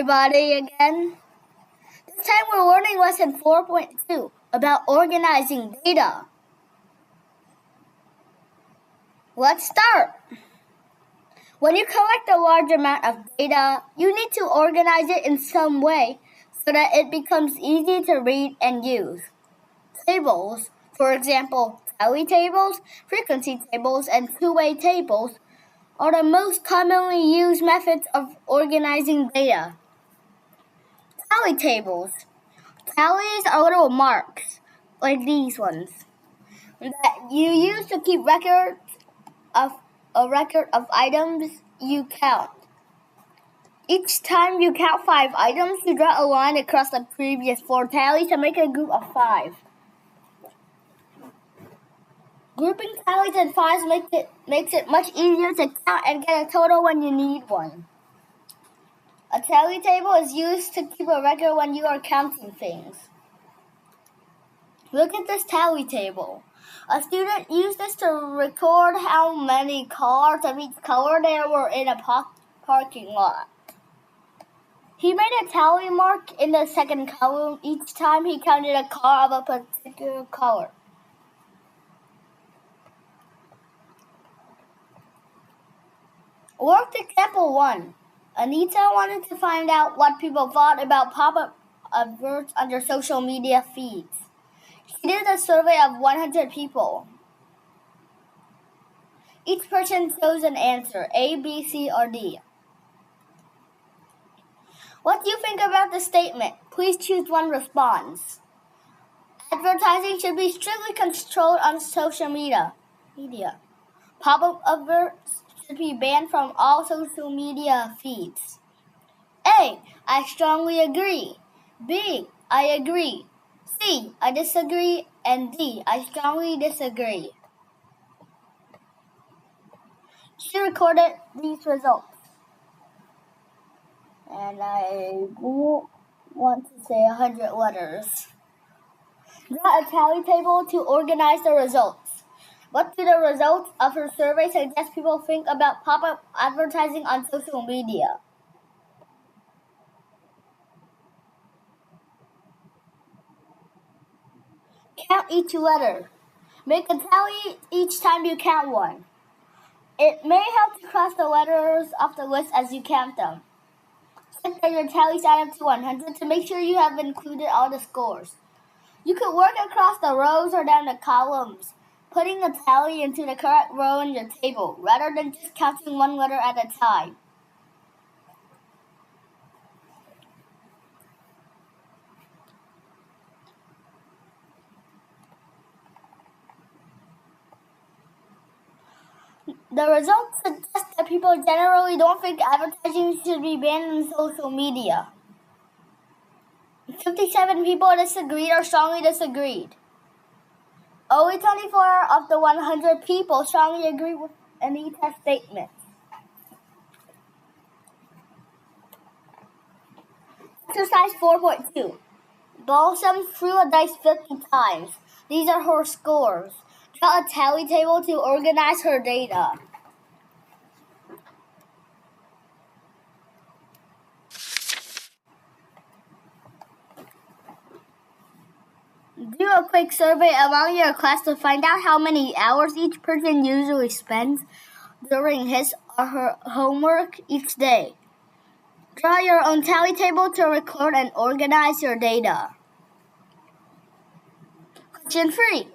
everybody again. This time we're learning lesson 4.2 about organizing data. Let's start. When you collect a large amount of data, you need to organize it in some way so that it becomes easy to read and use. Tables, for example, tally tables, frequency tables, and two-way tables, are the most commonly used methods of organizing data. Tally tables. Tallies are little marks, like these ones, that you use to keep record of items you count. Each time you count 5 items, you draw a line across the previous 4 tallies to make a group of 5. Grouping tallies in 5s makes it much easier to count and get a total when you need one. A tally table is used to keep a record when you are counting things. Look at this tally table. A student used this to record how many cars of each color there were in a parking lot. He made a tally mark in the second column each time he counted a car of a particular color. Worked example 1. Anita wanted to find out what people thought about pop-up alerts on their social media feeds. She did a survey of 100 people. Each person chose an answer, A, B, C, or D. What do you think about the statement? Please choose one response. Advertising should be strictly controlled on social media. Pop-up alerts should be banned from all social media feeds. A, I strongly agree. B, I agree. C, I disagree. And D, I strongly disagree. She recorded these results. And I want to say 100 letters. Draw a tally table to organize the results. What do the results of her survey suggest people think about pop-up advertising on social media? Count each letter. Make a tally each time you count one. It may help to cross the letters off the list as you count them. Check that your tallies add up to 100 to make sure you have included all the scores. You could work across the rows or down the columns, putting a tally into the correct row in your table, rather than just counting one letter at a time. The results suggest that people generally don't think advertising should be banned on social media. 57 people disagreed or strongly disagreed. Only 24 of the 100 people strongly agree with Anita's statement. Exercise 4.2. Balsam threw a dice 50 times. These are her scores. Draw a tally table to organize her data. Do a quick survey among your class to find out how many hours each person usually spends during his or her homework each day. Draw your own tally table to record and organize your data. Question 3.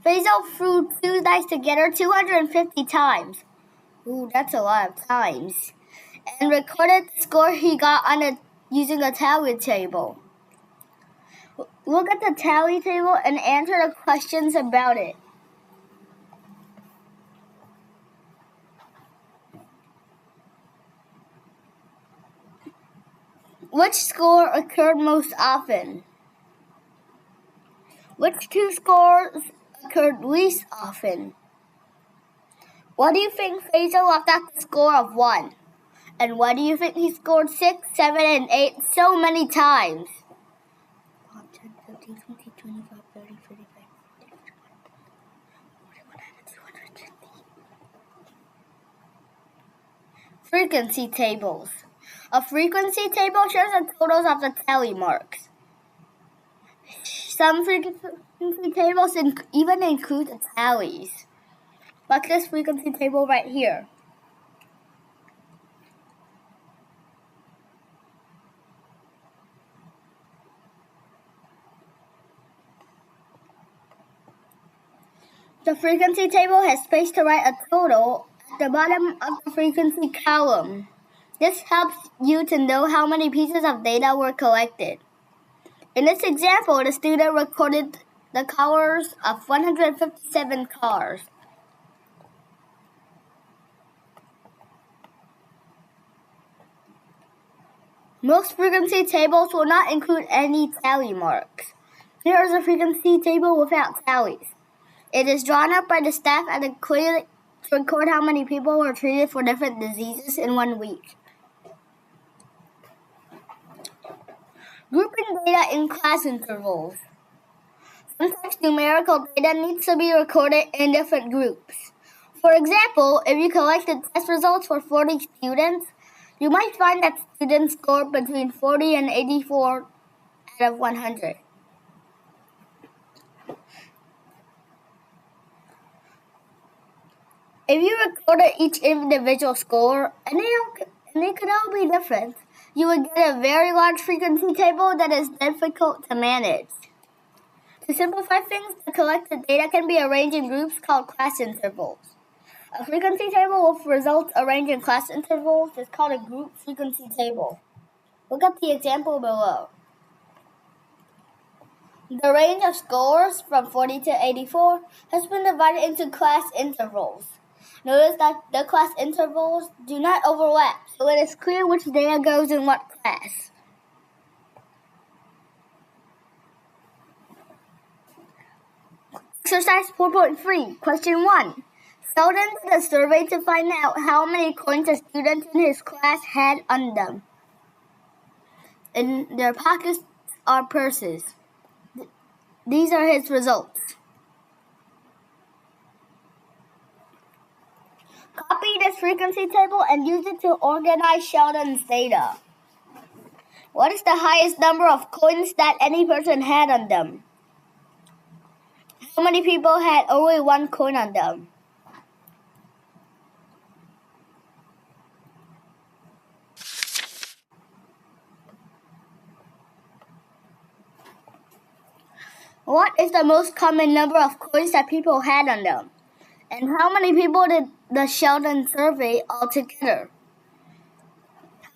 Faisal threw 2 dice together 250 times. Ooh, that's a lot of times. And recorded the score he got using a tally table. Look at the tally table and answer the questions about it. Which score occurred most often? Which 2 scores occurred least often? What do you think Faisal left out the score of 1? And why do you think he scored 6, 7, and 8 so many times? 10, 15, 20, 25, 30, 35, 40, 41, 250. Frequency tables. A frequency table shows the totals of the tally marks. Some frequency tables even include the tallies, like this frequency table right here. The frequency table has space to write a total at the bottom of the frequency column. This helps you to know how many pieces of data were collected. In this example, the student recorded the colors of 157 cars. Most frequency tables will not include any tally marks. Here is a frequency table without tallies. It is drawn up by the staff at the clinic to record how many people were treated for different diseases in 1 week. Grouping data in class intervals. Sometimes numerical data needs to be recorded in different groups. For example, if you collected test results for 40 students, you might find that students scored between 40 and 84 out of 100. If you recorded each individual score, and they could all be different, you would get a very large frequency table that is difficult to manage. To simplify things, the collected data can be arranged in groups called class intervals. A frequency table with results arranged in class intervals is called a group frequency table. Look at the example below. The range of scores from 40 to 84 has been divided into class intervals. Notice that the class intervals do not overlap, so it is clear which data goes in what class. Exercise 4.3, question 1. Sheldon did a survey to find out how many coins a student in his class had on them, in their pockets or purses. These are his results. Copy this frequency table and use it to organize Sheldon's data. What is the highest number of coins that any person had on them? How many people had only one coin on them? What is the most common number of coins that people had on them? And how many people did the Sheldon survey altogether?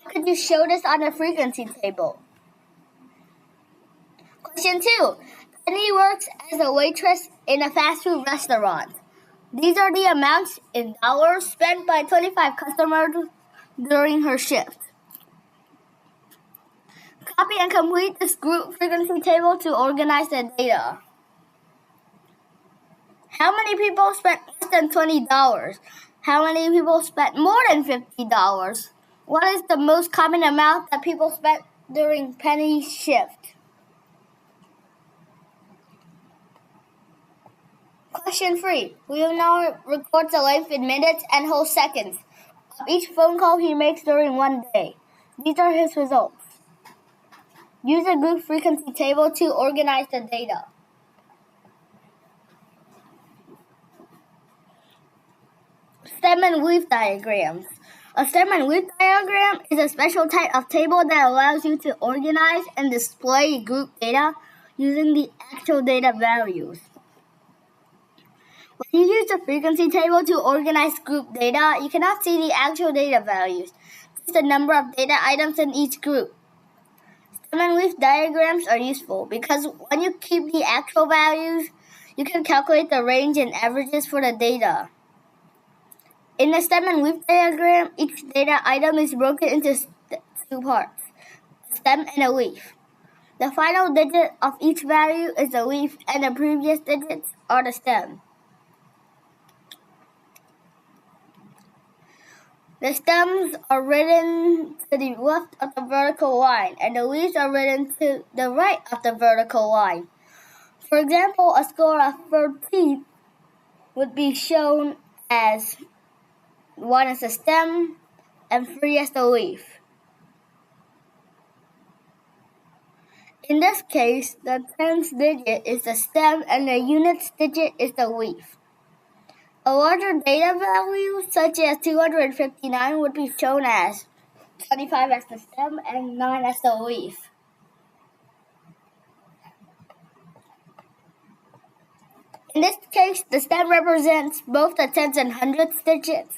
How could you show this on a frequency table? Question 2. Penny works as a waitress in a fast food restaurant. These are the amounts in dollars spent by 25 customers during her shift. Copy and complete this group frequency table to organize the data. How many people spent less than $20? How many people spent more than $50? What is the most common amount that people spent during Penny's shift? Question 3. We will now record the length in minutes and whole seconds of each phone call he makes during one day. These are his results. Use a group frequency table to organize the data. Stem and leaf diagrams. A stem and leaf diagram is a special type of table that allows you to organize and display group data using the actual data values. When you use the frequency table to organize group data, you cannot see the actual data values, just the number of data items in each group. Stem and leaf diagrams are useful because when you keep the actual values, you can calculate the range and averages for the data. In the stem and leaf diagram, each data item is broken into two parts, a stem and a leaf. The final digit of each value is the leaf and the previous digits are the stem. The stems are written to the left of the vertical line, and the leaves are written to the right of the vertical line. For example, a score of 13 would be shown as 1 as the stem and 3 as the leaf. In this case, the tens digit is the stem and the units digit is the leaf. A larger data value, such as 259, would be shown as 25 as the stem and 9 as the leaf. In this case, the stem represents both the tens and hundreds digits,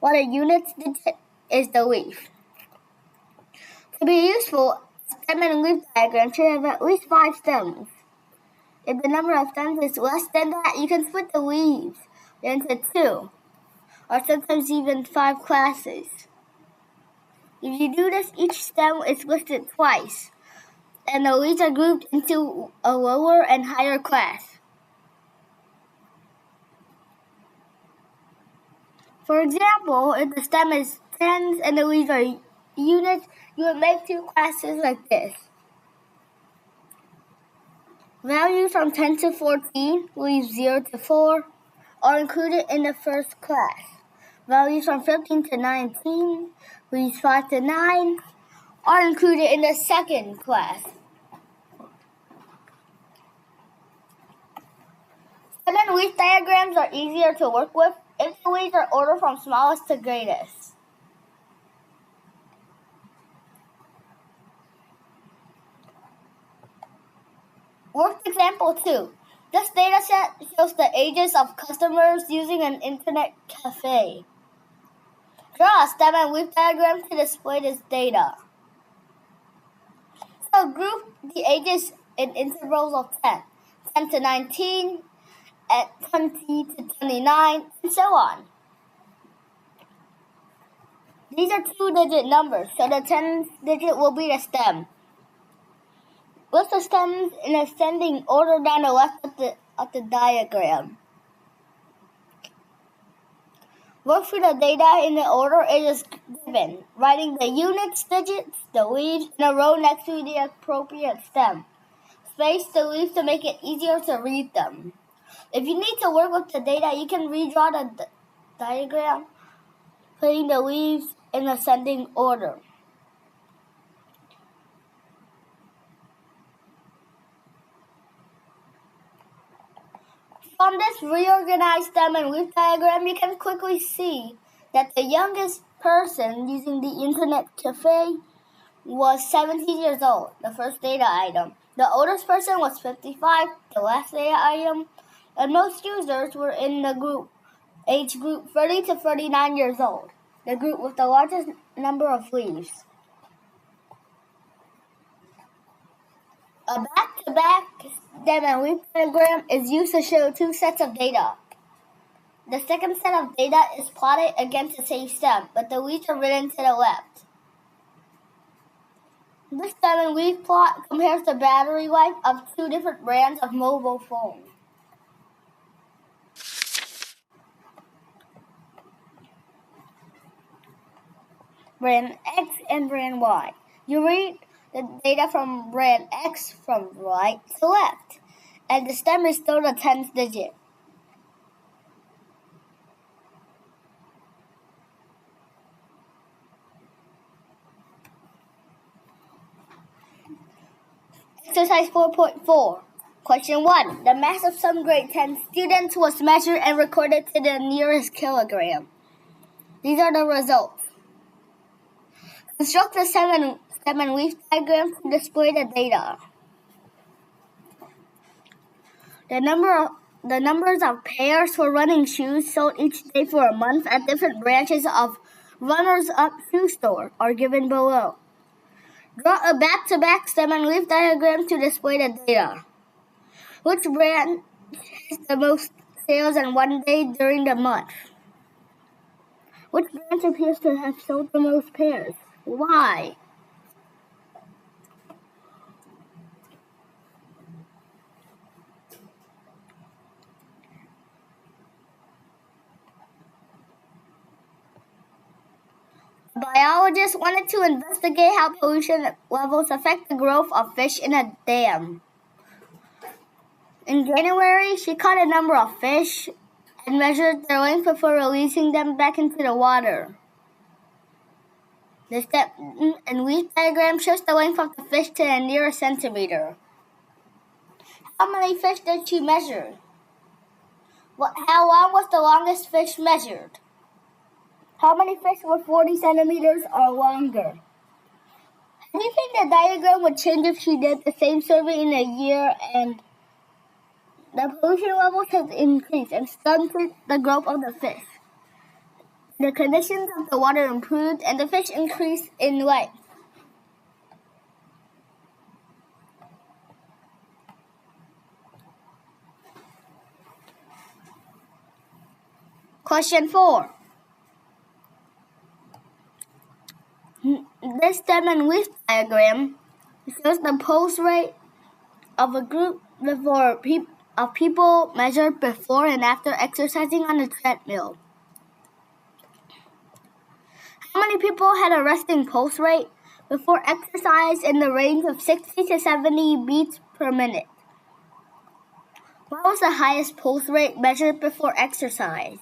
while the units digit is the leaf. To be useful, a stem and leaf diagram should have at least 5 stems. If the number of stems is less than that, you can split the leaves into 2, or sometimes even 5 classes. If you do this, each stem is listed twice, and the leaves are grouped into a lower and higher class. For example, if the stem is tens and the leaves are units, you would make 2 classes like this. Values from 10 to 14, leaves 0 to 4, are included in the first class. Values from 15 to 19, leaves 5 to 9, are included in the second class. Stem and leaf diagrams are easier to work with if the leaves are ordered from smallest to greatest. Worked example 2. This data set shows the ages of customers using an internet cafe. Draw a stem and leaf diagram to display this data. So group the ages in intervals of 10 to 19, at 20 to 29, and so on. These are 2-digit numbers, so the 10th digit will be the stem. List the stems in ascending order down the left of the diagram. Work through the data in the order it is given, writing the units, digits, the leaves in a row next to the appropriate stem. Space the leaves to make it easier to read them. If you need to work with the data, you can redraw the diagram, putting the leaves in ascending order. From this reorganized stem and leaf diagram, you can quickly see that the youngest person using the internet cafe was 17 years old, the first data item. The oldest person was 55, the last data item, and most users were in the age group 30 to 39 years old, the group with the largest number of leaves. A back-to-back stem and leaf diagram is used to show 2 sets of data. The second set of data is plotted against the same stem, but the leaves are written to the left. This stem and leaf plot compares the battery life of 2 different brands of mobile phones. Brand X and brand Y. You read the data from brand X from right to left, and the stem is still the 10th digit. Exercise 4.4. Question 1. The mass of some grade 10 students was measured and recorded to the nearest kilogram. These are the results. Construct the stem and leaf diagram to display the data. The numbers of pairs for running shoes sold each day for a month at different branches of runners-up shoe store are given below. Draw a back-to-back stem and leaf diagram to display the data. Which brand has the most sales in one day during the month? Which brand appears to have sold the most pairs? Why? Biologists wanted to investigate how pollution levels affect the growth of fish in a dam. In January, she caught a number of fish and measured their length before releasing them back into the water. The stem and leaf diagram shows the length of the fish to the nearest centimeter. How many fish did she measure? How long was the longest fish measured? How many fish were 40 centimeters or longer? Do you think the diagram would change if she did the same survey in a year and the pollution levels has increased and stunted the growth of the fish? The conditions of the water improved and the fish increased in length. Question 4. This stem and leaf diagram shows the pulse rate of a group of people measured before and after exercising on a treadmill. How many people had a resting pulse rate before exercise in the range of 60 to 70 beats per minute? What was the highest pulse rate measured before exercise?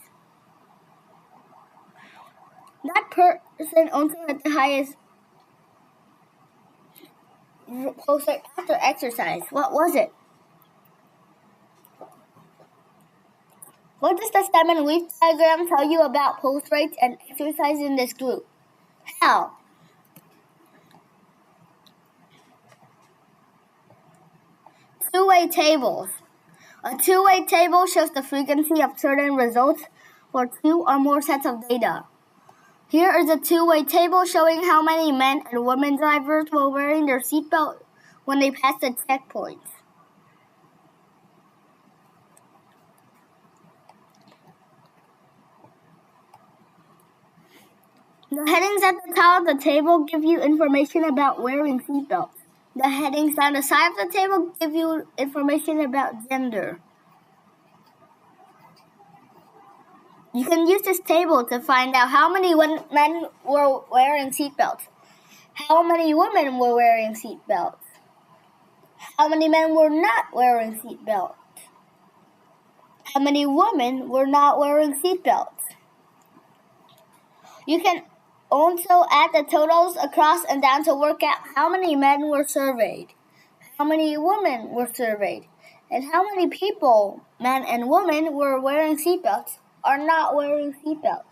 That person also had the highest pulse rate after exercise. What was it? What does the stem and leaf diagram tell you about pulse rates and exercise in this group? How? Two-way tables. A two-way table shows the frequency of certain results for two or more sets of data. Here is a two-way table showing how many men and women drivers were wearing their seatbelt when they passed the checkpoints. The headings at the top of the table give you information about wearing seatbelts. The headings on the side of the table give you information about gender. You can use this table to find out how many men were wearing seatbelts, how many women were wearing seatbelts, how many men were not wearing seatbelts, how many women were not wearing seatbelts. You can also add the totals across and down to work out how many men were surveyed, how many women were surveyed, and how many people, men and women, were wearing seatbelts or not wearing seatbelts.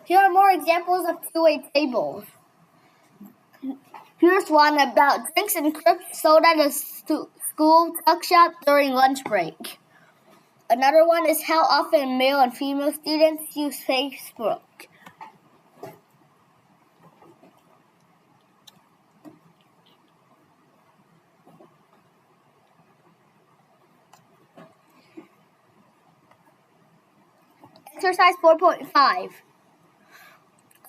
Here are more examples of two-way tables. Here's one about drinks and crisps sold at a school tuck shop during lunch break. Another one is how often male and female students use Facebook. Exercise 4.5.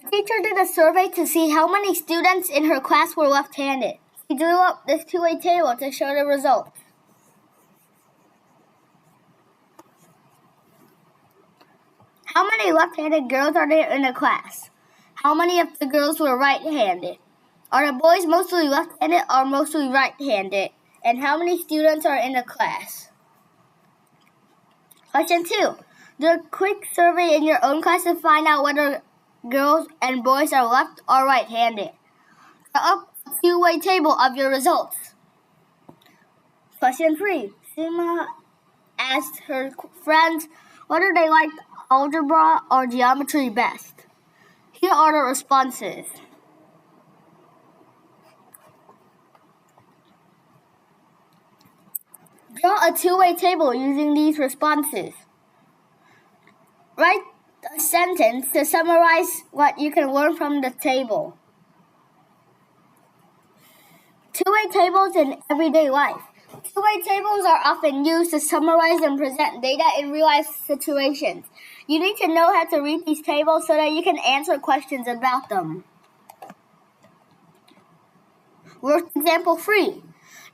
A teacher did a survey to see how many students in her class were left-handed. She drew up this two-way table to show the results. How many left-handed girls are there in the class? How many of the girls were right-handed? Are the boys mostly left-handed or mostly right-handed? And how many students are in the class? Question 2. Do a quick survey in your own class to find out whether girls and boys are left or right-handed. Draw up a two-way table of your results. Question 3. Sima asked her friends whether they liked algebra or geometry best. Here are the responses. Draw a two-way table using these responses. Write a sentence to summarize what you can learn from the table. Two-way tables in everyday life. Two-way tables are often used to summarize and present data in real-life situations. You need to know how to read these tables so that you can answer questions about them. Work example 3.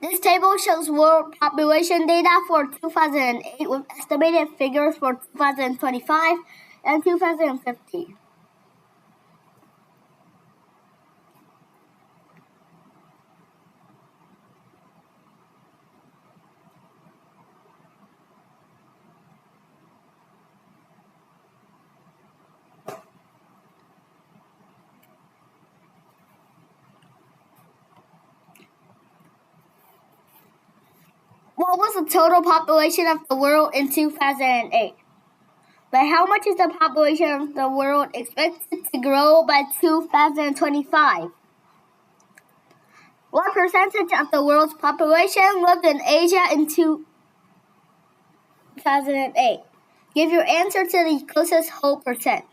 This table shows world population data for 2008 with estimated figures for 2025 and 2050. What was the total population of the world in 2008? By how much is the population of the world expected to grow by 2025? What percentage of the world's population lived in Asia in 2008? Give your answer to the closest whole percent.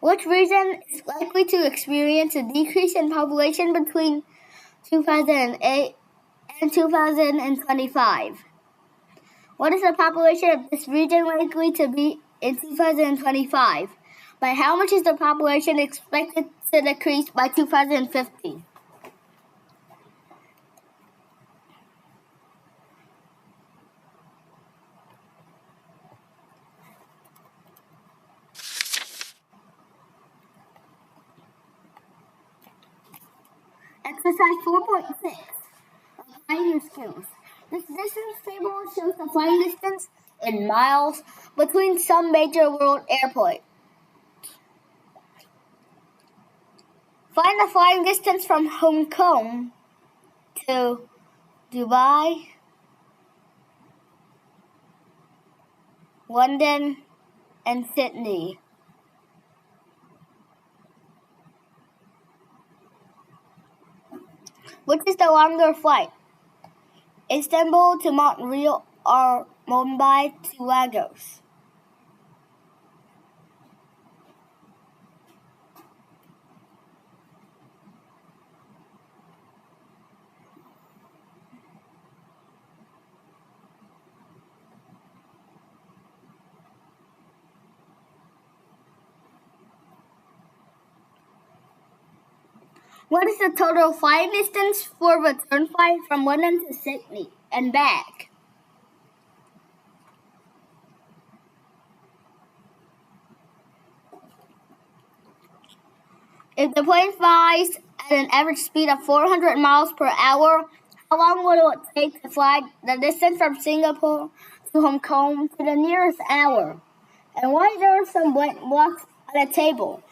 Which region is likely to experience a decrease in population between 2008 and 2025? What is the population of this region likely to be in 2025? By how much is the population expected to decrease by 2050? Exercise 4.6. Applying your skills. This distance table shows the flying distance in miles between some major world airports. Find the flying distance from Hong Kong to Dubai, London, and Sydney. Which is the longer flight? Istanbul to Montreal or Mumbai to Lagos? What is the total flight distance for return flight from London to Sydney and back? If the plane flies at an average speed of 400 miles per hour, how long will it take to fly the distance from Singapore to Hong Kong to the nearest hour? And why there are some blank blocks on the table?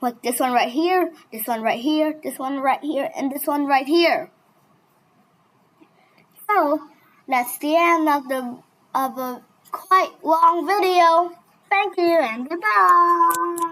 Like this one right here, this one right here, this one right here, and this one right here. So that's the end of a quite long video. Thank you and goodbye.